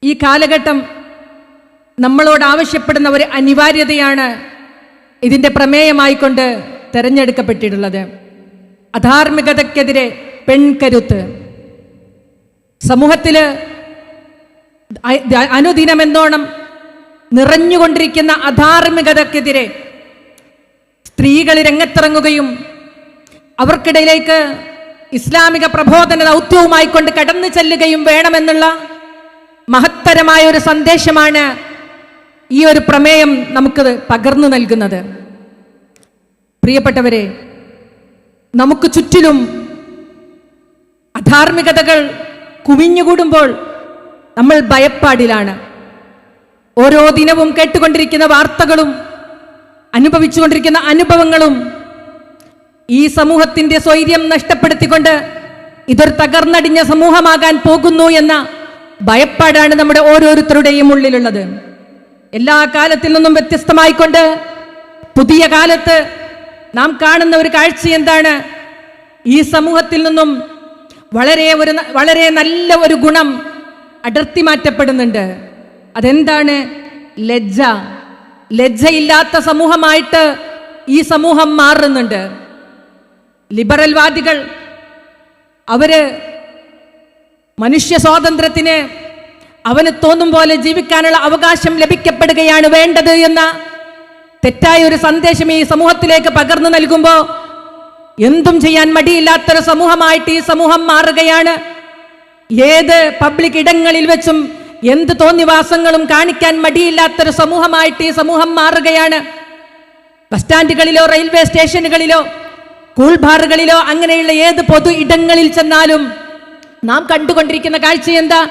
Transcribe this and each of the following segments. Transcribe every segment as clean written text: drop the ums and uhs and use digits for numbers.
ഈ കാലഘട്ടം നമ്മളോട് ആവശ്യപ്പെടുന്ന ഒരു അനിവാര്യതയാണ് ഇതിൻ്റെ പ്രമേയമായിക്കൊണ്ട് തിരഞ്ഞെടുക്കപ്പെട്ടിട്ടുള്ളത്. അധാർമികതയ്ക്കെതിരെ പെൺകരുത്ത്. സമൂഹത്തിൽ അനുദിനമെന്നോണം നിറഞ്ഞുകൊണ്ടിരിക്കുന്ന അധാർമികതയ്ക്കെതിരെ സ്ത്രീകൾ രംഗത്തിറങ്ങുകയും അവർക്കിടയിലേക്ക് ഇസ്ലാമിക പ്രബോധന ദൗത്യവുമായിക്കൊണ്ട് കടന്നു ചെല്ലുകയും വേണമെന്നുള്ള മഹത്തരമായ ഒരു സന്ദേശമാണ് ഈ ഒരു പ്രമേയം നമുക്ക് പകർന്നു നൽകുന്നത്. പ്രിയപ്പെട്ടവരെ, നമുക്ക് ചുറ്റിലും അധാർമികതകൾ കുമിഞ്ഞുകൂടുമ്പോൾ നമ്മൾ ഭയപ്പാടിലാണ്. ഓരോ ദിനവും കേട്ടുകൊണ്ടിരിക്കുന്ന വാർത്തകളും അനുഭവിച്ചുകൊണ്ടിരിക്കുന്ന അനുഭവങ്ങളും ഈ സമൂഹത്തിന്റെ സ്വൈര്യം നഷ്ടപ്പെടുത്തിക്കൊണ്ട് ഇതൊരു തകർന്നടിഞ്ഞ സമൂഹമാകാൻ പോകുന്നു എന്ന ഭയപ്പാടാണ് നമ്മുടെ ഓരോരുത്തരുടെയും ഉള്ളിലുള്ളത്. എല്ലാ കാലത്തിൽ നിന്നും വ്യത്യസ്തമായിക്കൊണ്ട് പുതിയ കാലത്ത് നാം കാണുന്ന ഒരു കാഴ്ച എന്താണ്? ഈ സമൂഹത്തിൽ നിന്നും വളരെ നല്ല ഒരു ഗുണം അടർത്തി മാറ്റപ്പെടുന്നുണ്ട്. അതെന്താണ്? ലജ്ജ. ലജ്ജയില്ലാത്ത സമൂഹമായിട്ട് ഈ സമൂഹം മാറുന്നുണ്ട്. ലിബറൽവാദികൾ അവര് മനുഷ്യ സ്വാതന്ത്ര്യത്തിന് അവന് തോന്നും പോലെ ജീവിക്കാനുള്ള അവകാശം ലഭിക്കപ്പെടുകയാണ് വേണ്ടത് എന്ന തെറ്റായ ഒരു സന്ദേശം ഈ സമൂഹത്തിലേക്ക് പകർന്നു നൽകുമ്പോൾ എന്തും ചെയ്യാൻ മടിയില്ലാത്തൊരു സമൂഹമായിട്ട് ഈ സമൂഹം മാറുകയാണ്. ഏത് പബ്ലിക് ഇടങ്ങളിൽ വെച്ചും എന്ത് തോന്നിവാസങ്ങളും കാണിക്കാൻ മടിയില്ലാത്തൊരു സമൂഹമായിട്ട് ഈ സമൂഹം മാറുകയാണ്. ബസ് സ്റ്റാൻഡുകളിലോ റെയിൽവേ സ്റ്റേഷനുകളിലോ കൂൾ ബാറുകളിലോ അങ്ങനെയുള്ള ഏത് പൊതു ഇടങ്ങളിൽ ചെന്നാലും നാം കണ്ടുകൊണ്ടിരിക്കുന്ന കാഴ്ച എന്താ?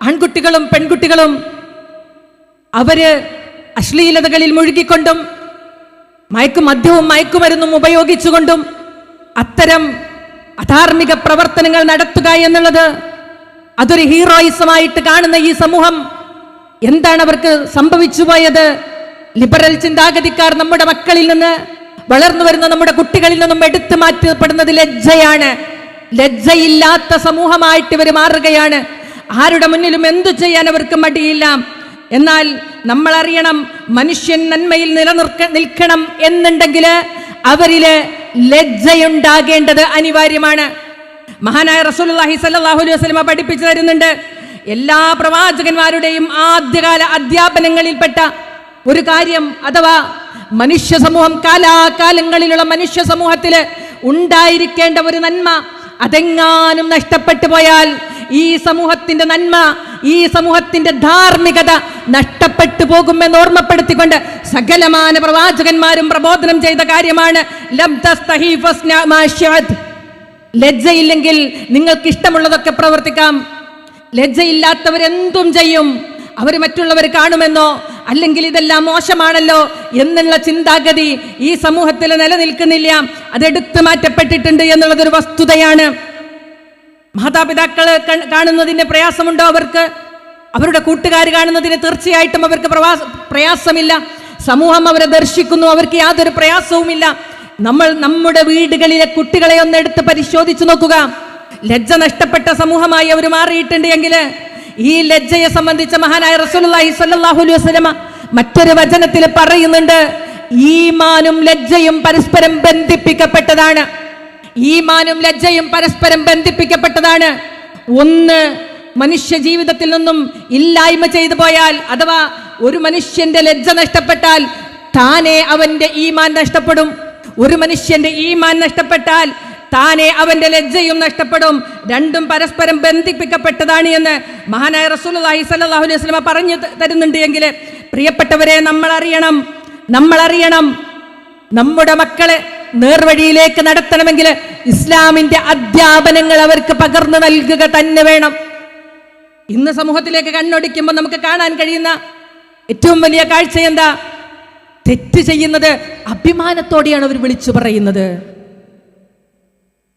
ആൺകുട്ടികളും പെൺകുട്ടികളും അവര് അശ്ലീലതകളിൽ മുഴുകിക്കൊണ്ടും മദ്യവും മയക്കുമരുന്നും ഉപയോഗിച്ചുകൊണ്ടും അത്തരം അധാർമിക പ്രവർത്തനങ്ങൾ നടത്തുക എന്നുള്ളത് അതൊരു ഹീറോയിസമായിട്ട് കാണുന്ന ഈ സമൂഹം എന്താണ് അവർക്ക് സംഭവിച്ചു പോയത്? ലിബറൽ ചിന്താഗതിക്കാർ നമ്മുടെ മക്കളിൽ നിന്ന്, വളർന്നു വരുന്ന നമ്മുടെ കുട്ടികളിൽ നിന്നും എടുത്തു മാറ്റപ്പെടുന്നത് ലജ്ജയാണ്. ലജ്ജയില്ലാത്ത സമൂഹമായിട്ട് ഇവർ മാറുകയാണ്. ആരുടെ മുന്നിലും എന്തു ചെയ്യാൻ അവർക്ക് മടിയില്ല. എന്നാൽ നമ്മൾ അറിയണം, മനുഷ്യൻ നന്മയിൽ നിൽക്കണം എന്നുണ്ടെങ്കിൽ അവരില് ലജ്ജയുണ്ടാകേണ്ടത് അനിവാര്യമാണ്. മഹാനായ റസൂലുള്ളാഹി സ്വല്ലല്ലാഹു അലൈഹി വസല്ലം പഠിപ്പിച്ചു തരുന്നുണ്ട്. എല്ലാ പ്രവാചകന്മാരുടെയും ആദ്യകാല അധ്യാപനങ്ങളിൽപ്പെട്ട ഒരു കാര്യം, അഥവാ മനുഷ്യ സമൂഹം, കാലാകാലങ്ങളിലുള്ള മനുഷ്യ സമൂഹത്തിൽ ഉണ്ടായിരിക്കേണ്ട ഒരു നന്മ അതെങ്ങാനും നഷ്ടപ്പെട്ടു പോയാൽ ഈ സമൂഹത്തിന്റെ നന്മ, ഈ സമൂഹത്തിന്റെ ധാർമ്മികത നഷ്ടപ്പെട്ടു പോകുമെന്ന് ഓർമ്മപ്പെടുത്തിക്കൊണ്ട് സകലമാന പ്രവാചകന്മാരും പ്രബോധനം ചെയ്ത കാര്യമാണ് ലജ്ജയില്ലെങ്കിൽ നിങ്ങൾക്ക് ഇഷ്ടമുള്ളതൊക്കെ പ്രവർത്തിക്കാം. ലജ്ജയില്ലാത്തവരെന്തും ചെയ്യും. അവർ മറ്റുള്ളവർ കാണുമെന്നോ അല്ലെങ്കിൽ ഇതെല്ലാം മോശമാണല്ലോ എന്നുള്ള ചിന്താഗതി ഈ സമൂഹത്തിൽ നിലനിൽക്കുന്നില്ല. അതെടുത്തു മാറ്റപ്പെട്ടിട്ടുണ്ട് എന്നുള്ളതൊരു വസ്തുതയാണ്. മാതാപിതാക്കള് കാണുന്നതിന് പ്രയാസമുണ്ടോ? അവർക്ക് അവരുടെ കൂട്ടുകാർ കാണുന്നതിന് തീർച്ചയായിട്ടും അവർക്ക് പ്രയാസമില്ല. സമൂഹം അവരെ ദർശിക്കുന്നു, അവർക്ക് യാതൊരു പ്രയാസവുമില്ല. നമ്മൾ നമ്മുടെ വീടുകളിലെ കുട്ടികളെ ഒന്ന് എടുത്ത് പരിശോധിച്ചു നോക്കുക. ലജ്ജ നഷ്ടപ്പെട്ട സമൂഹമായി അവർ മാറിയിട്ടുണ്ട് എങ്കിൽ ഈ ലജ്ജയെ സംബന്ധിച്ച മഹാനായ റസൂലുള്ളാഹി സ്വല്ലല്ലാഹു അലൈഹി വസല്ലം മറ്റൊരു വചനത്തിൽ പറയുന്നുണ്ട്, ഈമാനും ലജ്ജയും പരസ്പരം ബന്ധിപ്പിക്കപ്പെട്ടതാണ്. ഈമാനും ലജ്ജയും പരസ്പരം ബന്ധിപ്പിക്കപ്പെട്ടതാണ്. ഒന്ന് മനുഷ്യ ജീവിതത്തിൽ നിന്നും ഇല്ലായ്മ ചെയ്തു പോയാൽ, അഥവാ ഒരു മനുഷ്യന്റെ ലജ്ജ നഷ്ടപ്പെട്ടാൽ താനെ അവന്റെ ഈമാൻ നഷ്ടപ്പെടും. ഒരു മനുഷ്യന്റെ ഈമാൻ നഷ്ടപ്പെട്ടാൽ താനെ അവന്റെ ലജ്ജയും നഷ്ടപ്പെടും. രണ്ടും പരസ്പരം ബന്ധിപ്പിക്കപ്പെട്ടതാണ് എന്ന് മഹാനായ റസൂലുള്ളാഹി സ്വല്ലല്ലാഹു അലൈഹി വസല്ലം പറഞ്ഞു തരുന്നുണ്ട്. എങ്കിൽ പ്രിയപ്പെട്ടവരെ, നമ്മൾ അറിയണം നമ്മുടെ മക്കളെ നേർവഴിയിലേക്ക് നടത്തണമെങ്കിൽ ഇസ്ലാമിന്റെ അധ്യാപനങ്ങൾ അവർക്ക് പകർന്നു നൽകുക തന്നെ വേണം. ഇന്ന് സമൂഹത്തിലേക്ക് കണ്ണോടിക്കുമ്പോൾ നമുക്ക് കാണാൻ കഴിയുന്ന ഏറ്റവും വലിയ കാഴ്ച എന്താ? തെറ്റ് ചെയ്യുന്നത് അഭിമാനത്തോടെയാണ് അവർ വിളിച്ചു പറയുന്നത്.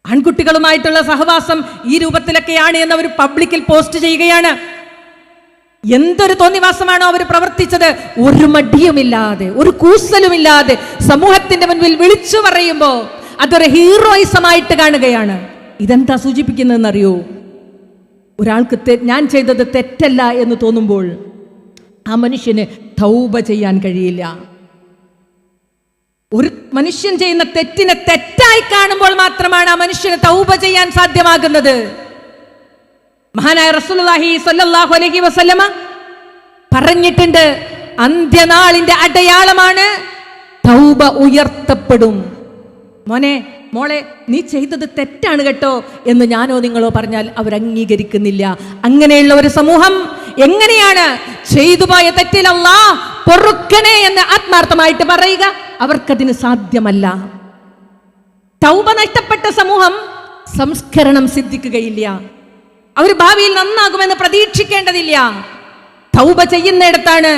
ആൺകുട്ടികളുമായിട്ടുള്ള സഹവാസം ഈ രൂപത്തിലൊക്കെയാണ് എന്ന് അവർ പബ്ലിക്കിൽ പോസ്റ്റ് ചെയ്യുകയാണ്. എന്തൊരു തോന്നിവാസമാണോ അവർ പ്രവർത്തിച്ചത്, ഒരു മടിയുമില്ലാതെ, ഒരു കൂസലുമില്ലാതെ സമൂഹത്തിന്റെ മുൻപിൽ വിളിച്ചു പറയുമ്പോൾ അതൊരു ഹീറോയിസമായിട്ട് കാണുകയാണ്. ഇതെന്താ സൂചിപ്പിക്കുന്നതെന്നറിയോ? ഒരാൾക്ക് ഞാൻ ചെയ്തത് തെറ്റല്ല എന്ന് തോന്നുമ്പോൾ ആ മനുഷ്യന് തൗബ ചെയ്യാൻ കഴിയില്ല. ഒരു മനുഷ്യൻ ചെയ്യുന്ന തെറ്റിനെ തെറ്റായി കാണുമ്പോൾ മാത്രമാണ് ആ മനുഷ്യന് തൗബ ചെയ്യാൻ സാധ്യമാകുന്നത്. മഹാനായ റസൂലുള്ളാഹി സ്വല്ലല്ലാഹു അലൈഹി വസല്ലമ പറഞ്ഞിട്ടുണ്ട്, അന്ത്യനാളിന്റെ അടയാളമാണ് തൗബ ഉയർത്തപ്പെടും. മോനെ മോളെ, നീ ചെയ്തത് തെറ്റാണ് കേട്ടോ എന്ന് ഞാനോ നിങ്ങളോ പറഞ്ഞാൽ അവർ അംഗീകരിക്കുന്നില്ല. അങ്ങനെയുള്ള ഒരു സമൂഹം എങ്ങനെയാണ് ചെയ്തു പോയ തെറ്റിൽ അല്ലാഹ് പൊറുക്കണേ എന്ന് ആത്മാർത്ഥമായിട്ട് പറയുക? അവർക്കതിന് സാധ്യമല്ല. തൗബ നഷ്ടപ്പെട്ട സമൂഹം സംസ്കരണം സിദ്ധിക്കുകയില്ല. അവർ ഭാവിയിൽ നന്നാകുമെന്ന് പ്രതീക്ഷിക്കേണ്ടതില്ല. തൗബ ചെയ്യുന്നിടത്താണ്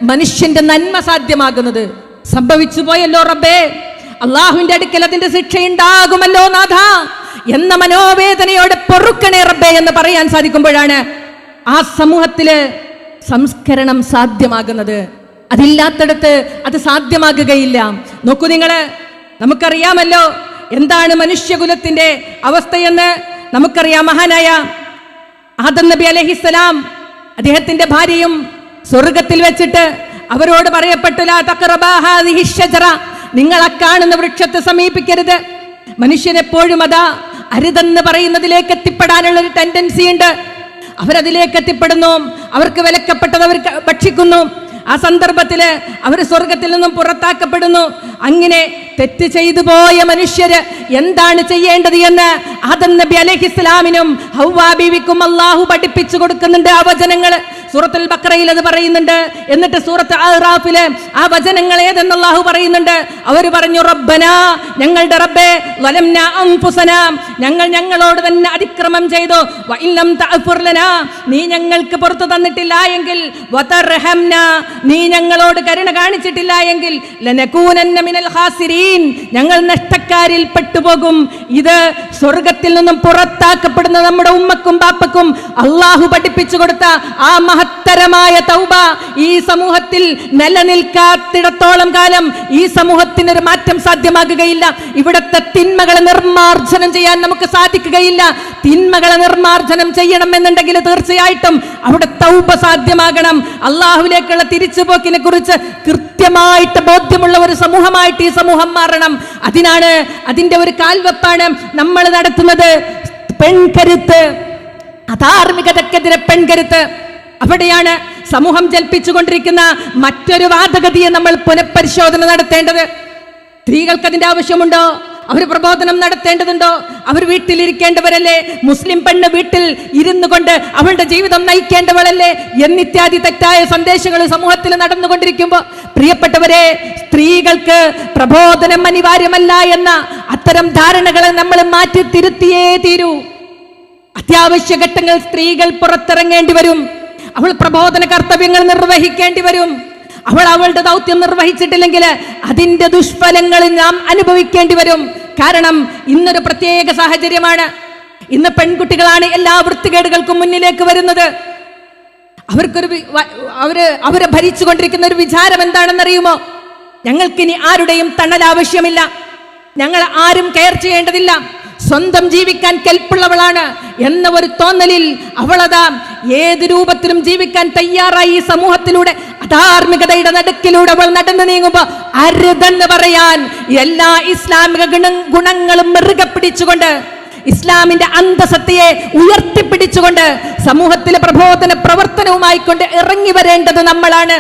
മനുഷ്യന്റെ നന്മ സാധ്യമാകുന്നത്. സംഭവിച്ചു പോയല്ലോ റബ്ബേ, അള്ളാഹുവിന്റെ അടുക്കൽ അതിന്റെ ശിക്ഷയുണ്ടാകുമല്ലോ നാഥ എന്ന മനോവേദനയോടെ പൊറുക്കണേ റബ്ബേ എന്ന് പറയാൻ സാധിക്കുമ്പോഴാണ് ആ സമൂഹത്തില് സംസ്കരണം സാധ്യമാകുന്നത്. അതില്ലാത്തടത്ത് അത് സാധ്യമാകുകയില്ല. നോക്കൂ നിങ്ങള്, നമുക്കറിയാമല്ലോ എന്താണ് മനുഷ്യകുലത്തിന്റെ അവസ്ഥയെന്ന്. നമുക്കറിയാം, മഹാനായ ആദം നബി അലൈഹിസ്സലാം അദ്ദേഹത്തിന്റെ ഭാര്യയും സ്വർഗത്തിൽ വെച്ചിട്ട് അവരോട് പറയപ്പെട്ടു, ലാ തഖറബാ ഹാദിഹി ഷജറ, നിങ്ങൾ ആ കാണുന്ന വൃക്ഷത്തെ സമീപിക്കരുത്. മനുഷ്യനെപ്പോഴും അതാ അരുതെന്ന് പറയുന്നതിലേക്ക് എത്തിപ്പെടാനുള്ള ഒരു ടെൻഡൻസി ഉണ്ട്. അവരതിലേക്ക് എത്തിപ്പെടുന്നു, അവർക്ക് വിലക്കപ്പെട്ടത് അവർ ഭക്ഷിക്കുന്നു. ആ സന്ദർഭത്തില് അവർ സ്വർഗത്തിൽ നിന്നും പുറത്താക്കപ്പെടുന്നു. അങ്ങനെ തെറ്റ് ചെയ്തു പോയ മനുഷ്യര് എന്താണ് ചെയ്യേണ്ടത് എന്ന് ആദം നബി അലൈഹിസ്സലാമിനും ഹവ്വാ ബീവിക്കും അല്ലാഹു പഠിപ്പിച്ചു കൊടുക്കുന്നുണ്ട്. ആ വചനങ്ങൾ സൂറത്തുൽ ബഖറയിൽ അത് പറയുന്നുണ്ട്. എന്നിട്ട് സൂറത്ത് അഅ്റാഫില് ആ വചനങ്ങൾ ഏതെന്ന് അല്ലാഹു പറയുന്നുണ്ട്. അവർ പറഞ്ഞു, റബ്ബനാ, ഞങ്ങളുടെ റബ്ബേ, വലംനാ അൻഫുസനാ, ഞങ്ങൾ ഞങ്ങളോട് തന്നെ അതിക്രമം ചെയ്തു. വഇല്ലം തഅഫുർ ലനാ, നീ ഞങ്ങൾക്ക് പുറത്തു തന്നിട്ടില്ല എങ്കിൽ, വതർഹംനാ, നീ ഞങ്ങളോട് കരുണ കാണിച്ചിട്ടില്ല എങ്കിൽ, ലനകൂനന്ന മിനൽ ഖാസിരീൻ, ഞങ്ങൾ നഷ്ടക്കാരിൽ പെട്ടുപോകും. ഇത് സ്വർഗത്തിൽ നിന്നും പുറത്താക്കപ്പെടുന്ന നമ്മുടെ ഉമ്മക്കും ബാപ്പക്കും അള്ളാഹു പഠിപ്പിച്ചു കൊടുത്ത ആ മഹത്തരമായ തൗബ ഈ സമൂഹത്തിൽ നിലനിൽക്കാത്തിടത്തോളം കാലം ഈ സമൂഹത്തിനൊരു മാറ്റം സാധ്യമാകുകയില്ല. ഇവിടുത്തെ തിന്മകളെ നിർമാർജനം ചെയ്യാൻ നമുക്ക് സാധിക്കുകയില്ല. തിന്മകളെ നിർമാർജനം ചെയ്യണം എന്നുണ്ടെങ്കിൽ തീർച്ചയായിട്ടും അവിടെ തൗബ സാധ്യമാകണം. അള്ളാഹുവിലേക്കുള്ള തിരിച്ചുപോക്കിനെ കുറിച്ച് കൃത്യമായിട്ട് ബോധ്യമുള്ള ഒരു സമൂഹമായിട്ട് ഈ സമൂഹം മാറണം. അതിനാണ്, അതിന്റെ ഒരു കാൽവെപ്പാണ് നമ്മൾ നടത്തുന്നത്. പെൺകരുത്ത്, അധാർമികതക്കെതിരെ പെൺകരുത്ത്. അവിടെയാണ് സമൂഹം ജൽപ്പിച്ചുകൊണ്ടിരിക്കുന്ന മറ്റൊരു വാദഗതിയെ നമ്മൾ പുനഃപരിശോധന നടത്തേണ്ടത്. സ്ത്രീകൾക്ക് അതിന്റെ ആവശ്യമുണ്ടോ? അവർ പ്രബോധനം നടത്തേണ്ടതുണ്ടോ? അവർ വീട്ടിലിരിക്കേണ്ടവരല്ലേ? മുസ്ലിം പെണ്ണ് വീട്ടിൽ ഇരുന്നു കൊണ്ട് അവളുടെ ജീവിതം നയിക്കേണ്ടവളല്ലേ? എന്നിത്യാദി തെറ്റായ സന്ദേശങ്ങൾ സമൂഹത്തിൽ നടന്നുകൊണ്ടിരിക്കുമ്പോൾ, പ്രിയപ്പെട്ടവരെ, സ്ത്രീകൾക്ക് പ്രബോധനം അനിവാര്യമല്ല എന്ന അത്തരം ധാരണകളെ നമ്മൾ മാറ്റി തിരുത്തിയേ തീരൂ. അത്യാവശ്യ ഘട്ടങ്ങൾ സ്ത്രീകൾ പുറത്തിറങ്ങേണ്ടി വരും. അവൾ പ്രബോധന കർത്തവ്യങ്ങൾ നിർവഹിക്കേണ്ടി വരും. അവൾ അവളുടെ ദൗത്യം നിർവഹിച്ചിട്ടില്ലെങ്കിൽ അതിന്റെ ദുഷ്ഫലങ്ങൾ നാം അനുഭവിക്കേണ്ടി വരും. കാരണം ഇന്നൊരു പ്രത്യേക സാഹചര്യമാണ്. ഇന്ന് പെൺകുട്ടികളാണ് എല്ലാ വൃത്തികേടുകൾക്കും മുന്നിലേക്ക് വരുന്നത്. അവരെ ഭരിച്ചുകൊണ്ടിരിക്കുന്ന ഒരു വിചാരം എന്താണെന്നറിയുമോ? ഞങ്ങൾക്കിനി ആരുടെയും തണൽ ആവശ്യമില്ല, ഞങ്ങൾ ആരും കെയർ ചെയ്യേണ്ടതില്ല, സ്വന്തം ജീവിക്കാൻ കെൽപ്പുള്ളവളാണ് എന്ന ഒരു തോന്നലിൽ അവളതാ ഏത് രൂപത്തിലും ജീവിക്കാൻ തയ്യാറായി ഈ സമൂഹത്തിലൂടെ അധാർമികതയുടെ നടുക്കിലൂടെ അവൾ നടന്നു നീങ്ങുമ്പോൾ അരുതെന്ന് പറയാൻ എല്ലാ ഇസ്ലാമിക ഗുണങ്ങളും മുറുകെ പിടിച്ചുകൊണ്ട്, ഇസ്ലാമിന്റെ അന്തസത്തയെ ഉയർത്തിപ്പിടിച്ചുകൊണ്ട് സമൂഹത്തിലെ പ്രബോധന പ്രവർത്തനവുമായിക്കൊണ്ട് ഇറങ്ങി വരേണ്ടത് നമ്മളാണ്.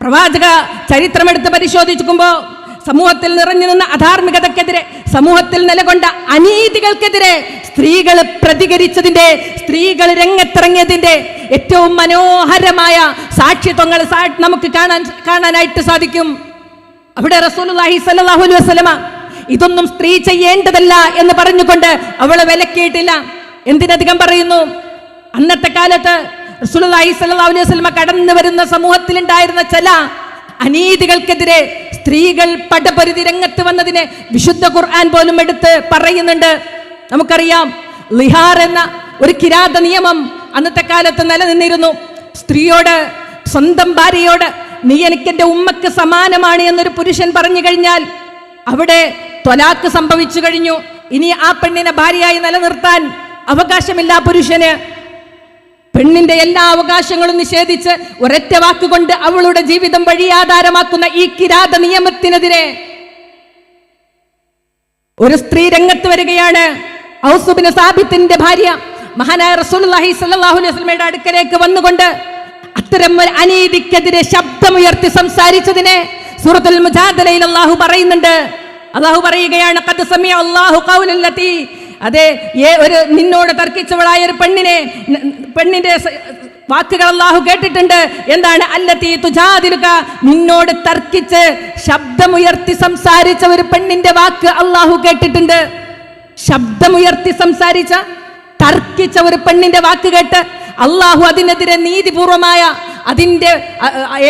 പ്രവാചക ചരിത്രമെടുത്ത് പരിശോധിക്കുമ്പോൾ സമൂഹത്തിൽ നിറഞ്ഞു നിന്ന അധാർമികതക്കെതിരെ, സമൂഹത്തിൽ നിലകൊണ്ട അനീതികൾക്കെതിരെ സ്ത്രീകൾ പ്രതികരിച്ചതിന്റെ, സ്ത്രീകൾ രംഗത്തിറങ്ങിയതിന്റെ ഏറ്റവും മനോഹരമായ സാക്ഷ്യത്വങ്ങൾ നമുക്ക് കാണാനായിട്ട് സാധിക്കും. അവിടെ റസൂലുള്ളാഹി സ്വല്ലല്ലാഹു അലൈഹി വസല്ലമ ഇതൊന്നും സ്ത്രീ ചെയ്യേണ്ടതല്ല എന്ന് പറഞ്ഞുകൊണ്ട് അവളെ വിലക്കിയിട്ടില്ല. എന്തിനധികം പറയുന്നു, അന്നത്തെ കാലത്ത് റസൂലുള്ളാഹി സ്വല്ലല്ലാഹു അലൈഹി വസല്ലമ കടന്നു വരുന്ന സമൂഹത്തിലുണ്ടായിരുന്ന ചില അനീതികൾക്കെതിരെ സ്ത്രീകൾ പടപൊരുതി രംഗത്ത് വന്നതിനെ വിശുദ്ധ ഖുർആൻ പോലും എടുത്ത് പറയുന്നുണ്ട്. നമുക്കറിയാം, ലിഹാർ എന്ന ഒരു കിരാത നിയമം അന്നത്തെ കാലത്ത് നിലനിന്നിരുന്നു. സ്ത്രീയോട്, സ്വന്തം ഭാര്യയോട്, നീ എനിക്കെന്റെ ഉമ്മക്ക് സമാനമാണ് എന്നൊരു പുരുഷൻ പറഞ്ഞു കഴിഞ്ഞാൽ അവിടെ ത്വലാഖ് സംഭവിച്ചു കഴിഞ്ഞു. ഇനി ആ പെണ്ണിനെ ഭാര്യയായി നിലനിർത്താൻ അവകാശമില്ല പുരുഷന്. പെണ്ണിന്റെ എല്ലാ അവകാശങ്ങളും നിഷേധിച്ച് ഒരൊറ്റ വാക്കുകൊണ്ട് അവളുടെ ജീവിതം വഴിയാധാരമാക്കുന്ന ഈ കിരാത നിയമത്തിനെതിരെ ഒരു സ്ത്രീ രംഗത്ത് വരികയാണ്. ഔസ് ബിൻ സാബിത്തിന്റെ ഭാര്യ മഹാനായ റസൂലുള്ളാഹി സ്വല്ലല്ലാഹു അലൈഹി വസല്ലമയുടെ അടുക്കലേക്ക് വന്നുകൊണ്ട് അത്തരം ഒരു അനീതിക്കെതിരെ ശബ്ദമുയർത്തി സംസാരിച്ചതിനെ സൂറത്തുൽ മുജാദലയിൽ അല്ലാഹു പറയുന്നുണ്ട്. അല്ലാഹു പറയുകയാണ്, ഖദ് സമിഅ അല്ലാഹു ഖൗലല്ലതി, അതെ, ഒരു നിന്നോട് തർക്കിച്ചവളായ ഒരു പെണ്ണിന്റെ വാക്കുകൾ അല്ലാഹു കേട്ടിട്ടുണ്ട്. എന്താണ്? അല്ലതി തുജാദിലുക, നിന്നോട് തർക്കിച്ച് ശബ്ദമുയർത്തി സംസാരിച്ച ഒരു പെണ്ണിന്റെ വാക്ക് അല്ലാഹു കേട്ടിട്ടുണ്ട്. ശബ്ദമുയർത്തി സംസാരിച്ച, തർക്കിച്ച ഒരു പെണ്ണിന്റെ വാക്ക് കേട്ട് അല്ലാഹു അതിനെതിരെ നീതിപൂർവമായ, അതിന്റെ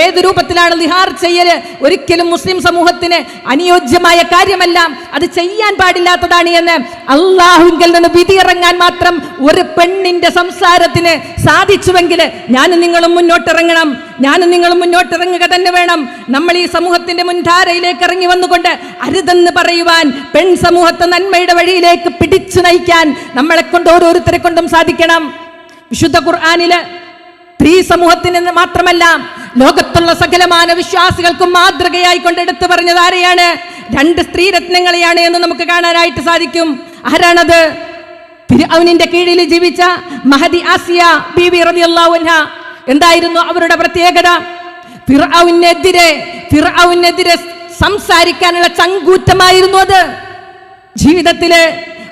ഏത് രൂപത്തിലാണ് ലിഹാർ ചെയ്യല്, ഒരിക്കലും മുസ്ലിം സമൂഹത്തിന് അനുയോജ്യമായ കാര്യമല്ല, അത് ചെയ്യാൻ പാടില്ലാത്തതാണ് എന്ന് അല്ലാഹുവിൽ നിന്ന് വിധിയിറങ്ങാൻ മാത്രം ഒരു പെണ്ണിന്റെ സംസാരത്തിന് സാധിച്ചുവെങ്കിൽ ഞാനും നിങ്ങളും മുന്നോട്ടിറങ്ങണം. ഞാനും നിങ്ങളും മുന്നോട്ടിറങ്ങുക തന്നെ വേണം. നമ്മൾ ഈ സമൂഹത്തിന്റെ മുൻധാരയിലേക്ക് ഇറങ്ങി വന്നുകൊണ്ട് അരുതെന്ന് പറയുവാൻ, പെൺ സമൂഹത്തെ നന്മയുടെ വഴിയിലേക്ക് പിടിച്ചു നയിക്കാൻ നമ്മളെ കൊണ്ട് ഓരോരുത്തരെ കൊണ്ടും സാധിക്കണം. വിശുദ്ധ ഖുർആനില് സ്ത്രീ സമൂഹത്തിന് മാത്രമല്ല ലോകത്തുള്ള സകലമാന വിശ്വാസികൾക്കും മാതൃകയായി കൊണ്ട് എടുത്തു പറഞ്ഞത് ആരെയാണ്? 2 സ്ത്രീരത്നങ്ങളെയാണ് എന്ന് നമുക്ക് കാണാനായിട്ട് സാധിക്കും. ആരാണത്? ഫിർഔനിന്റെ കീഴിൽ ജീവിച്ച മഹദി ആസിയ ബീവി റളിയല്ലാഹു അൻഹ. എന്തായിരുന്നു അവരുടെ പ്രത്യേകത? ഫിർഔനെതിരെ സംസാരിക്കാനുള്ള ചങ്കൂറ്റമായിരുന്നു അത്. ജീവിതത്തില്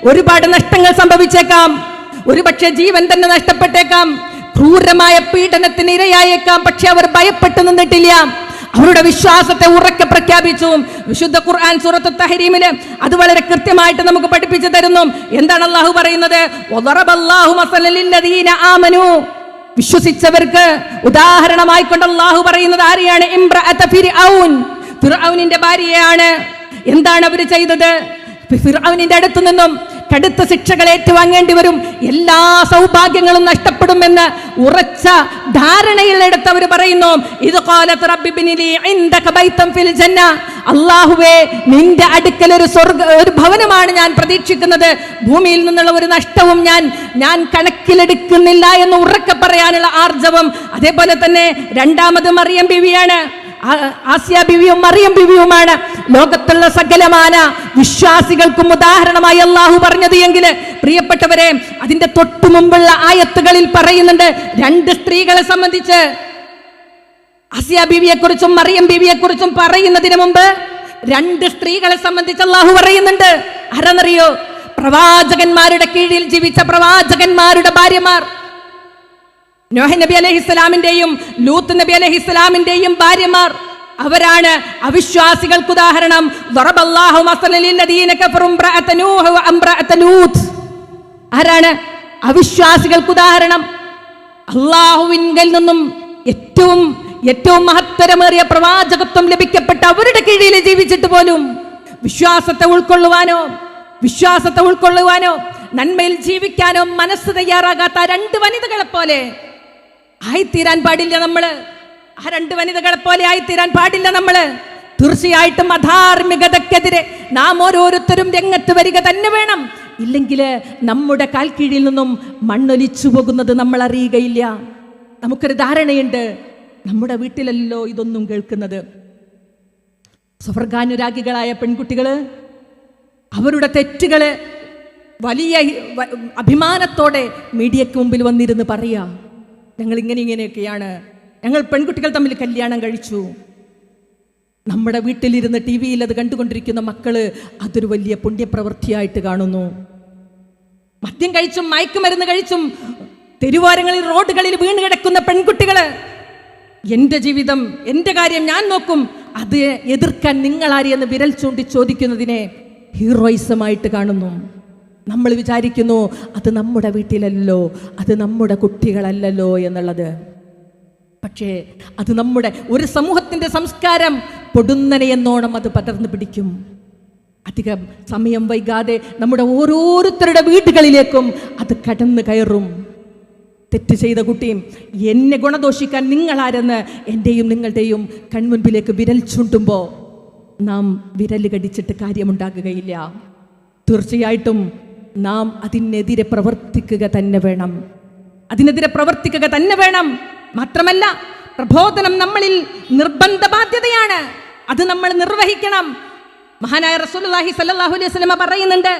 ഒരുപാട് നഷ്ടങ്ങൾ സംഭവിച്ചേക്കാം, ഒരുപക്ഷെ ജീവൻ തന്നെ നഷ്ടപ്പെട്ടേക്കാം, ക്രൂരമായ പീഡനത്തിന് ഇരയായേക്കാം. പക്ഷെ അവർ ഭയപ്പെട്ടു നിന്നിട്ടില്ല. അവരുടെ വിശ്വാസത്തെ ഉറക്കെ പ്രഖ്യാപിച്ചു. വിശുദ്ധ ഖുർആൻ സൂറത്തു തഹരീമില് അത് വളരെ കൃത്യമായിട്ട് നമുക്ക് പഠിപ്പിച്ചു തരുന്നു. എന്താണ് അല്ലാഹു പറയുന്നത്? വദറബല്ലാഹു മസലൻ ലില്ലദീന ആമനു, വിശ്വസിച്ചവർക്ക് ഉദാഹരണമായി കൊണ്ട് അല്ലാഹു പറയുന്നത് ആരെയാണ്? ഇംറഅത ഫിർഔൻ, ഫിർഔനിന്റെ ഭാര്യയാണ്. എന്താണ് അവർ ചെയ്തത്? ഫിർഔനിന്റെ അടുത്തു നിന്നും കടുത്ത ശിക്ഷകൾ ഏറ്റുവാങ്ങേണ്ടി വരും, എല്ലാ സൗഭാഗ്യങ്ങളും നഷ്ടപ്പെടുമെന്ന് ഉറച്ച ധാരണയിൽ എടുത്തവർ പറയുന്നു, ഇത് ഖാലത് റബ്ബി ബിനിലി ഇൻദക ബൈതൻ ഫിൽ ജന്ന, അല്ലാഹുവേ നിന്റെ അടുക്കൽ ഒരു ഭവനമാണ് ഞാൻ പ്രതീക്ഷിക്കുന്നത്, ഭൂമിയിൽ നിന്നുള്ള ഒരു നഷ്ടവും ഞാൻ കണക്കിലെടുക്കുന്നില്ല എന്ന് ഉറക്കെ പറയാനുള്ള ആർജവം. അതേപോലെ തന്നെ രണ്ടാമത് മറിയം ബിവിയാണ്. ആസിയ ബിവിയും മറിയം ബിവിയുമാണ് ലോകത്തുള്ള സകലമാന വിശ്വാസികൾക്കും ഉദാഹരണമായി അല്ലാഹു പറഞ്ഞത് എങ്കിൽ, പ്രിയപ്പെട്ടവരെ, അതിന്റെ തൊട്ടു മുമ്പുള്ള ആയത്തുകളിൽ പറയുന്നുണ്ട് 2 സ്ത്രീകളെ സംബന്ധിച്ച്. ആസിയ ബിവിയെ കുറിച്ചും മറിയം ബിവിയെ കുറിച്ചും പറയുന്നതിന് മുമ്പ് 2 സ്ത്രീകളെ സംബന്ധിച്ച് അല്ലാഹു പറയുന്നുണ്ട്. ആരാന്നറിയോ? പ്രവാചകന്മാരുടെ കീഴിൽ ജീവിച്ച പ്രവാചകന്മാരുടെ ഭാര്യമാർ. നോഹ നബി അലൈഹിസ്സലാമിന്റെയും ലൂത്ത് നബി അലൈഹിസ്സലാമിന്റെയും ഭാര്യമാർ. അവരാണ് അവിശ്വാസികൾക്ക് ഉദാഹരണം. ദറബല്ലാഹു മസലൻ ലില്ലദീന കഫറു ഇംറഅത നൂഹ് വ ഇംറഅത ലൂത്ത്. ആരാണ് അവിശ്വാസികൾക്ക് ഉദാഹരണം? അല്ലാഹുവിങ്കിൽ നിന്നും ഏറ്റവും മഹത്തരമേറിയ പ്രവാചകത്വം ലഭിക്കപ്പെട്ട അവരുടെ കീഴിൽ ജീവിച്ചിട്ട് പോലും വിശ്വാസത്തെ ഉൾക്കൊള്ളുവാനോ നന്മയിൽ ജീവിക്കാനോ മനസ്സ് തയ്യാറാകാത്ത 2 വനിതകളെ പോലെ ആയിത്തീരാൻ പാടില്ല നമ്മള്. ആ 2 വനിതകളെ പോലെ ആയിത്തീരാൻ പാടില്ല നമ്മള്. തീർച്ചയായിട്ടും അധാർമികതക്കെതിരെ നാം ഓരോരുത്തരും രംഗത്ത് വരിക തന്നെ വേണം. ഇല്ലെങ്കിൽ നമ്മുടെ കാൽ കീഴിൽ നിന്നും മണ്ണൊലിച്ചു പോകുന്നത് നമ്മൾ അറിയുകയില്ല. നമുക്കൊരു ധാരണയുണ്ട്, നമ്മുടെ വീട്ടിലല്ലോ ഇതൊന്നും കേൾക്കുന്നത്. സ്വർഗാനുരാഗികളായ പെൺകുട്ടികള് അവരുടെ തെറ്റുകള് വലിയ അഭിമാനത്തോടെ മീഡിയക്ക് മുമ്പിൽ വന്നിരുന്ന് പറയാ, ഞങ്ങൾ ഇങ്ങനെയൊക്കെയാണ്, ഞങ്ങൾ പെൺകുട്ടികൾ തമ്മിൽ കല്യാണം കഴിച്ചു. നമ്മുടെ വീട്ടിലിരുന്ന് TV-യിൽ അത് കണ്ടുകൊണ്ടിരിക്കുന്ന മക്കള് അതൊരു വലിയ പുണ്യപ്രവൃത്തിയായിട്ട് കാണുന്നു. മദ്യം കഴിച്ചും മയക്കുമരുന്ന് കഴിച്ചും തെരുവോരങ്ങളിൽ റോഡുകളിൽ വീണ് കിടക്കുന്ന പെൺകുട്ടികള്, എൻ്റെ ജീവിതം, എൻ്റെ കാര്യം ഞാൻ നോക്കും, അത് എതിർക്കാൻ നിങ്ങളാരി എന്ന് വിരൽ ചൂണ്ടി ചോദിക്കുന്നതിനെ ഹീറോയിസമായിട്ട് കാണുന്നു. നമ്മൾ വിചാരിക്കുന്നു അത് നമ്മുടെ വീട്ടിലല്ലോ, അത് നമ്മുടെ കുട്ടികളല്ലല്ലോ എന്നുള്ളത്. പക്ഷേ അത് നമ്മുടെ ഒരു സമൂഹത്തിൻ്റെ സംസ്കാരം പൊടുന്നനെയെന്നോണം അത് പടർന്നു പിടിക്കും. അധികം സമയം വൈകാതെ നമ്മുടെ ഓരോരുത്തരുടെ വീടുകളിലേക്കും അത് കടന്നു കയറും. തെറ്റ് ചെയ്ത കുട്ടിയും എന്നെ ഗുണദോഷിക്കാൻ നിങ്ങളാരെന്ന് എൻ്റെയും നിങ്ങളുടെയും കൺമുൻപിലേക്ക് വിരൽ ചൂണ്ടുമ്പോൾ നാം വിരൽ കടിച്ചിട്ട് കാര്യമുണ്ടാകുകയില്ല. തീർച്ചയായിട്ടും നാം അതിനെതിരെ പ്രവർത്തിക്കുക തന്നെ വേണം. അതിനെതിരെ പ്രവർത്തിക്കുക തന്നെ വേണം. മാത്രമല്ല, പ്രബോധനം നമ്മളിൽ നിർബന്ധ ബാധ്യതയാണ്. അത് നമ്മൾ നിർവഹിക്കണം. മഹാനായ റസൂലുള്ളാഹി സ്വല്ലല്ലാഹു അലൈഹി വസല്ലമ പറയുന്നുണ്ട്,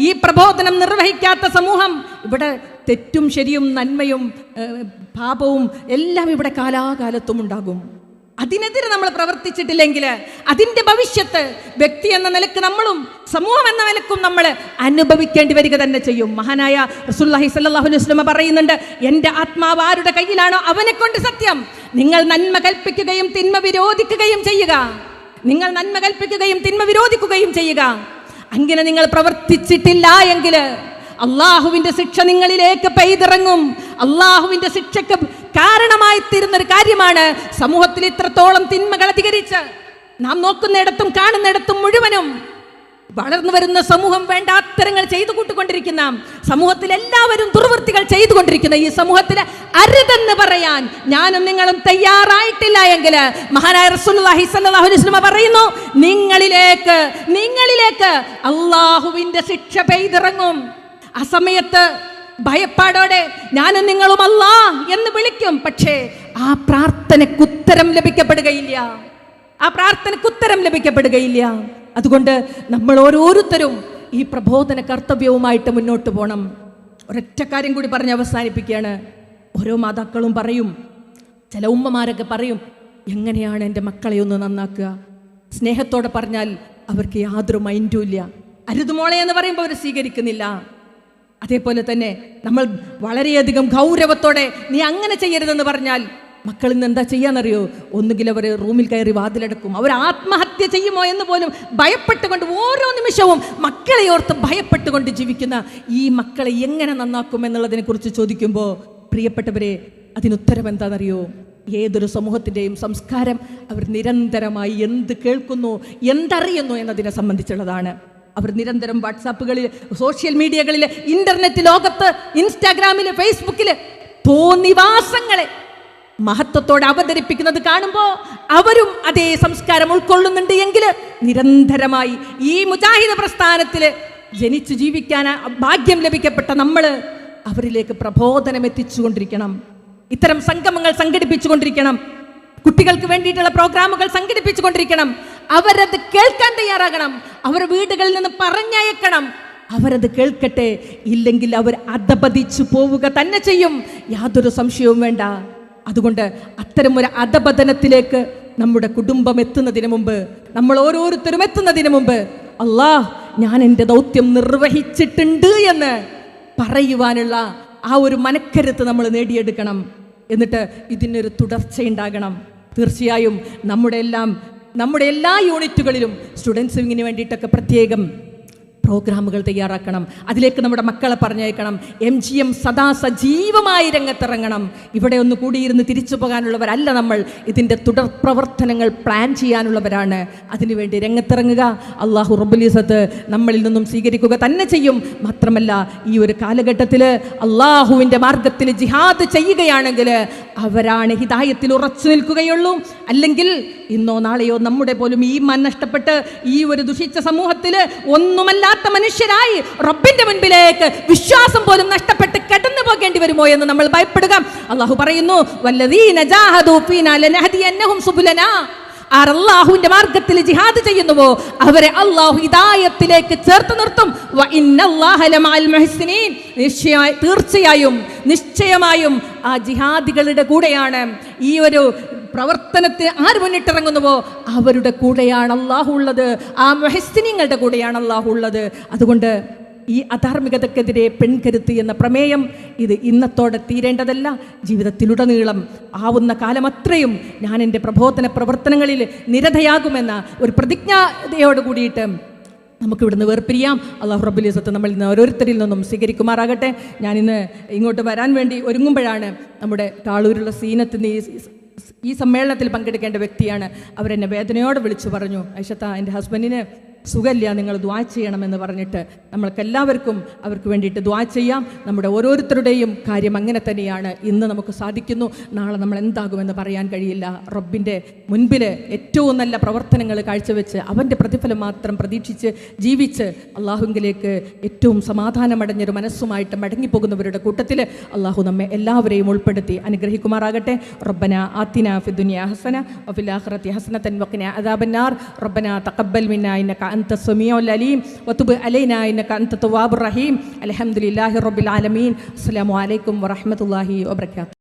ഈ പ്രബോധനം നിർവഹിക്കാത്ത സമൂഹം, ഇവിടെ തെറ്റും ശരിയും നന്മയും പാപവും എല്ലാം ഇവിടെ കാലാകാലത്തും ഉണ്ടാകും. അതിനെതിരെ നമ്മൾ പ്രവർത്തിച്ചിട്ടില്ലെങ്കിൽ അതിൻ്റെ ഭവിഷ്യത്ത് വ്യക്തി എന്ന നിലക്ക് നമ്മളും സമൂഹം എന്ന നിലക്കും നമ്മൾ അനുഭവിക്കേണ്ടി വരിക തന്നെ ചെയ്യും. മഹാനായ റസൂലുള്ളാഹി സ്വല്ലല്ലാഹു അലൈഹി വസല്ലമ പറയുന്നുണ്ട്, എൻ്റെ ആത്മാവ് ആരുടെ കയ്യിലാണോ അവനെ കൊണ്ട് സത്യം, നിങ്ങൾ നന്മ കൽപ്പിക്കുകയും തിന്മ വിരോധിക്കുകയും ചെയ്യുക. നിങ്ങൾ നന്മ കൽപ്പിക്കുകയും തിന്മ വിരോധിക്കുകയും ചെയ്യുക. അങ്ങനെ നിങ്ങൾ പ്രവർത്തിച്ചിട്ടില്ല എങ്കിൽ അള്ളാഹുവിന്റെ ശിക്ഷ നിങ്ങളിലേക്ക് പെയ്തിറങ്ങും. അള്ളാഹുവിന്റെ ശിക്ഷക്ക് കാരണമായി തീരുന്നൊരു കാര്യമാണ് സമൂഹത്തിൽ ഇത്രത്തോളം തിന്മകൾ അധികരിച്ച് നാം നോക്കുന്നിടത്തും കാണുന്നിടത്തും മുഴുവനും വളർന്നു വരുന്ന സമൂഹം വേണ്ടാത്തരങ്ങൾ ചെയ്തു കൂട്ടിക്കൊണ്ടിരിക്കുന്ന, സമൂഹത്തിൽ എല്ലാവരും ദുർവൃത്തികൾ ചെയ്തുകൊണ്ടിരിക്കുന്ന ഈ സമൂഹത്തിൽ അരുതെന്ന് പറയാൻ ഞാനും നിങ്ങളും തയ്യാറായിട്ടില്ല എങ്കിൽ മഹാനായ റസൂലുള്ളാഹി സ്വല്ലല്ലാഹു അലൈഹി വസല്ലം പറയുന്നു, നിങ്ങളിലേക്ക് അള്ളാഹുവിന്റെ ശിക്ഷ പെയ്തിറങ്ങും. ആ സമയത്ത് ഭയപ്പാടോടെ ഞാനും നിങ്ങളും അല്ലാ എന്ന് വിളിക്കും. പക്ഷേ ആ പ്രാർത്ഥനയ്ക്ക് ഉത്തരം ലഭിക്കപ്പെടുകയില്ല. അതുകൊണ്ട് നമ്മൾ ഓരോരുത്തരും ഈ പ്രബോധന കർത്തവ്യവുമായിട്ട് മുന്നോട്ട് പോകണം. ഒരൊറ്റ കാര്യം കൂടി പറഞ്ഞ് അവസാനിപ്പിക്കുകയാണ്. ഓരോ മാതാക്കളും പറയും, ചില ഉമ്മമാരൊക്കെ പറയും, എങ്ങനെയാണ് എൻ്റെ മക്കളെ ഒന്ന് നന്നാക്കുക? സ്നേഹത്തോടെ പറഞ്ഞാൽ അവർക്ക് യാതൊരു മൈൻഡും ഇല്ല. അരുതുമോളെ എന്ന് പറയുമ്പോൾ അവർ സ്വീകരിക്കുന്നില്ല. അതേപോലെ തന്നെ നമ്മൾ വളരെയധികം ഗൗരവത്തോടെ നീ അങ്ങനെ ചെയ്യരുതെന്ന് പറഞ്ഞാൽ മക്കൾ ഇന്ന് എന്താ ചെയ്യാന്നറിയോ? ഒന്നുകിൽ അവർ റൂമിൽ കയറി വാതിലടക്കും, അവർ ആത്മഹത്യ ചെയ്യുമോ എന്ന് പോലും ഭയപ്പെട്ടുകൊണ്ട് ഓരോ നിമിഷവും മക്കളെ ഓർത്ത് ഭയപ്പെട്ടുകൊണ്ട് ജീവിക്കുന്ന ഈ മക്കളെ എങ്ങനെ നന്നാക്കും എന്നുള്ളതിനെ കുറിച്ച് ചോദിക്കുമ്പോൾ പ്രിയപ്പെട്ടവരെ, അതിനുത്തരം എന്താണെന്നറിയോ? ഏതൊരു സമൂഹത്തിൻ്റെയും സംസ്കാരം അവർ നിരന്തരമായി എന്ത് കേൾക്കുന്നു, എന്തറിയുന്നു എന്നതിനെ സംബന്ധിച്ചുള്ളതാണ്. അവർ നിരന്തരം വാട്സാപ്പുകളിൽ, സോഷ്യൽ മീഡിയകളിൽ, ഇന്റർനെറ്റ് ലോകത്ത്, ഇൻസ്റ്റാഗ്രാമിൽ, ഫേസ്ബുക്കിൽ തോന്നിവാസങ്ങളെ മഹത്വത്തോടെ അവതരിപ്പിക്കുന്നത് കാണുമ്പോൾ അവരും അതേ സംസ്കാരം ഉൾക്കൊള്ളുന്നുണ്ട് എങ്കിൽ നിരന്തരമായി ഈ മുജാഹിദ് പ്രസ്ഥാനത്തിൽ ജനിച്ചു ജീവിക്കാൻ ഭാഗ്യം ലഭിക്കപ്പെട്ട നമ്മൾ അവരിലേക്ക് പ്രബോധനം എത്തിച്ചുകൊണ്ടിരിക്കണം. ഇത്തരം സംഗമങ്ങൾ സംഘടിപ്പിച്ചുകൊണ്ടിരിക്കണം. കുട്ടികൾക്ക് വേണ്ടിയിട്ടുള്ള പ്രോഗ്രാമുകൾ സംഘടിപ്പിച്ചുകൊണ്ടിരിക്കണം. അവരത് കേൾക്കാൻ തയ്യാറാകണം. അവർ വീടുകളിൽ നിന്ന് പറഞ്ഞയക്കണം. അവരത് കേൾക്കട്ടെ. ഇല്ലെങ്കിൽ അവർ അധപതിച്ചു പോവുക തന്നെ ചെയ്യും, യാതൊരു സംശയവും വേണ്ട. അതുകൊണ്ട് അത്തരമൊരു അധപതനത്തിലേക്ക് നമ്മുടെ കുടുംബം എത്തുന്നതിന് മുമ്പ്, നമ്മൾ ഓരോരുത്തരും എത്തുന്നതിന് മുമ്പ്, അല്ലാഹ് ഞാൻ എൻ്റെ ദൗത്യം നിർവഹിച്ചിട്ടുണ്ട് എന്ന് പറയുവാനുള്ള ആ ഒരു മനക്കരുത്ത് നമ്മൾ നേടിയെടുക്കണം. എന്നിട്ട് ഇതിനൊരു തുടർച്ചയുണ്ടാകണം. തീർച്ചയായും നമ്മുടെ എല്ലാ യൂണിറ്റുകളിലും സ്റ്റുഡൻസ് വിങ്ങിന് വേണ്ടിയിട്ടൊക്കെ പ്രത്യേകം പ്രോഗ്രാമുകൾ തയ്യാറാക്കണം. അതിലേക്ക് നമ്മുടെ മക്കളെ പറഞ്ഞയക്കണം. MGM സദാ സജീവമായി രംഗത്തിറങ്ങണം. ഇവിടെ ഒന്ന് കൂടിയിരുന്ന് തിരിച്ചു പോകാനുള്ളവരല്ല നമ്മൾ. ഇതിൻ്റെ തുടർ പ്രവർത്തനങ്ങൾ പ്ലാൻ ചെയ്യാനുള്ളവരാണ്. അതിനുവേണ്ടി രംഗത്തിറങ്ങുക. അള്ളാഹു റബ്ബുൽ ഇസ്സത്ത് നമ്മളിൽ നിന്നും സ്വീകരിക്കുക തന്നെ ചെയ്യും. മാത്രമല്ല, ഈ ഒരു കാലഘട്ടത്തിൽ അള്ളാഹുവിൻ്റെ മാർഗത്തിൽ ജിഹാദ് ചെയ്യുകയാണെങ്കിൽ അവരാണ് ഹിദായത്തിൽ ഉറച്ചു നിൽക്കുകയുള്ളൂ. അല്ലെങ്കിൽ ഇന്നോ നാളെയോ നമ്മുടെ പോലും ഈമാൻ നഷ്ടപ്പെട്ട് ഈ ഒരു ദുഷിച്ച സമൂഹത്തിൽ ഒന്നുമല്ലാത്ത മനുഷ്യരായി റബ്ബിന്റെ മുൻപിലേക്ക് വിശ്വാസം പോലും നഷ്ടപ്പെട്ട് കടന്നു പോകേണ്ടി വരുമോ എന്ന് നമ്മൾ ഭയപ്പെടുക. അള്ളാഹു പറയുന്നു, വല്ലദീന ജാഹദൂ ഫീനാ ലനഹദിയന്നഹും സുബുലനാ. ആർ അല്ലാഹുവിന്റെ മാർഗത്തിൽ ജിഹാദ് ചെയ്യുന്നുവോ അവരെ അല്ലാഹു ഹിദായത്തിലേക്ക് ചേർത്ത് നിർത്തും. വ ഇന്നല്ലാഹ ലമഅൽ മുഹ്സിനീൻ. നിശ്ചയമായും ആ ജിഹാദികളുടെ കൂടെയാണ്. ഈ ഒരു പ്രവർത്തനത്തെ ആര് മുന്നിട്ടിറങ്ങുന്നുവോ അവരുടെ കൂടെയാണ് അല്ലാഹു ഉള്ളത്. ആ മുഹ്സിനീങ്ങളുടെ കൂടെയാണ് അല്ലാഹു ഉള്ളത്. അതുകൊണ്ട് ഈ അധാർമികതക്കെതിരെ പെൺകരുത്ത് എന്ന പ്രമേയം ഇത് ഇന്നത്തോടെ തീരേണ്ടതല്ല. ജീവിതത്തിലുടനീളം ആവുന്ന കാലമത്രയും ഞാൻ എൻ്റെ പ്രബോധന പ്രവർത്തനങ്ങളിൽ നിരതയാകുമെന്ന ഒരു പ്രതിജ്ഞയോട് കൂടിയിട്ട് നമുക്കിവിടുന്ന് വേർപിരിയാം. അല്ലാഹു റബ്ബുൽ ഇസ്സത്ത് നമ്മൾ ഇന്ന് ഓരോരുത്തരിൽ നിന്നും സ്വീകരിക്കുമാറാകട്ടെ. ഞാനിന്ന് ഇങ്ങോട്ട് വരാൻ വേണ്ടി ഒരുങ്ങുമ്പോഴാണ് നമ്മുടെ താളൂരുള്ള സീനത്തിന് ഈ സമ്മേളനത്തിൽ പങ്കെടുക്കേണ്ട വ്യക്തിയാണ്. അവരെന്നെ വേദനയോടെ വിളിച്ചു പറഞ്ഞു, ഐഷത്ത, എൻ്റെ ഹസ്ബൻഡിന് സുഖമില്ല, നിങ്ങൾ ദുആ ചെയ്യണമെന്ന് പറഞ്ഞിട്ട് നമ്മൾക്കെല്ലാവർക്കും അവർക്ക് വേണ്ടിയിട്ട് ദുആ ചെയ്യാം. നമ്മുടെ ഓരോരുത്തരുടെയും കാര്യം അങ്ങനെ തന്നെയാണ്. ഇന്ന് നമുക്ക് സാധിക്കുന്നു, നാളെ നമ്മൾ എന്താകുമെന്ന് പറയാൻ കഴിയില്ല. റബ്ബിൻ്റെ മുൻപിൽ ഏറ്റവും നല്ല പ്രവർത്തനങ്ങൾ കാഴ്ചവെച്ച് അവൻ്റെ പ്രതിഫലം മാത്രം പ്രതീക്ഷിച്ച് ജീവിച്ച് അള്ളാഹുവിലേക്ക് ഏറ്റവും സമാധാനമടഞ്ഞൊരു മനസ്സുമായിട്ട് മടങ്ങിപ്പോകുന്നവരുടെ കൂട്ടത്തിൽ അള്ളാഹു നമ്മെ എല്ലാവരെയും ഉൾപ്പെടുത്തി അനുഗ്രഹിക്കുമാറാകട്ടെ. റബ്ബന ആതിനാ ഫിദ്ദുനിയ ഹസന വഫിൽ ആഖിറതി ഹസനതൻ വഖിനാ അദാബന്നാർ. റബ്ബന തഖബ്ബൽ മിന്നാ ഇന്നക അൻത സമീഉൽ അലീം വതുബ് അലൈനാ ഇന്നക അൻത തവ്വാബുർ റഹീം. അൽഹംദുലില്ലാഹി റബ്ബിൽ ആലമീൻ. അസ്സലാമു അലൈക്കും വറഹ്മത്തുള്ളാഹി വബറകാതുഹു.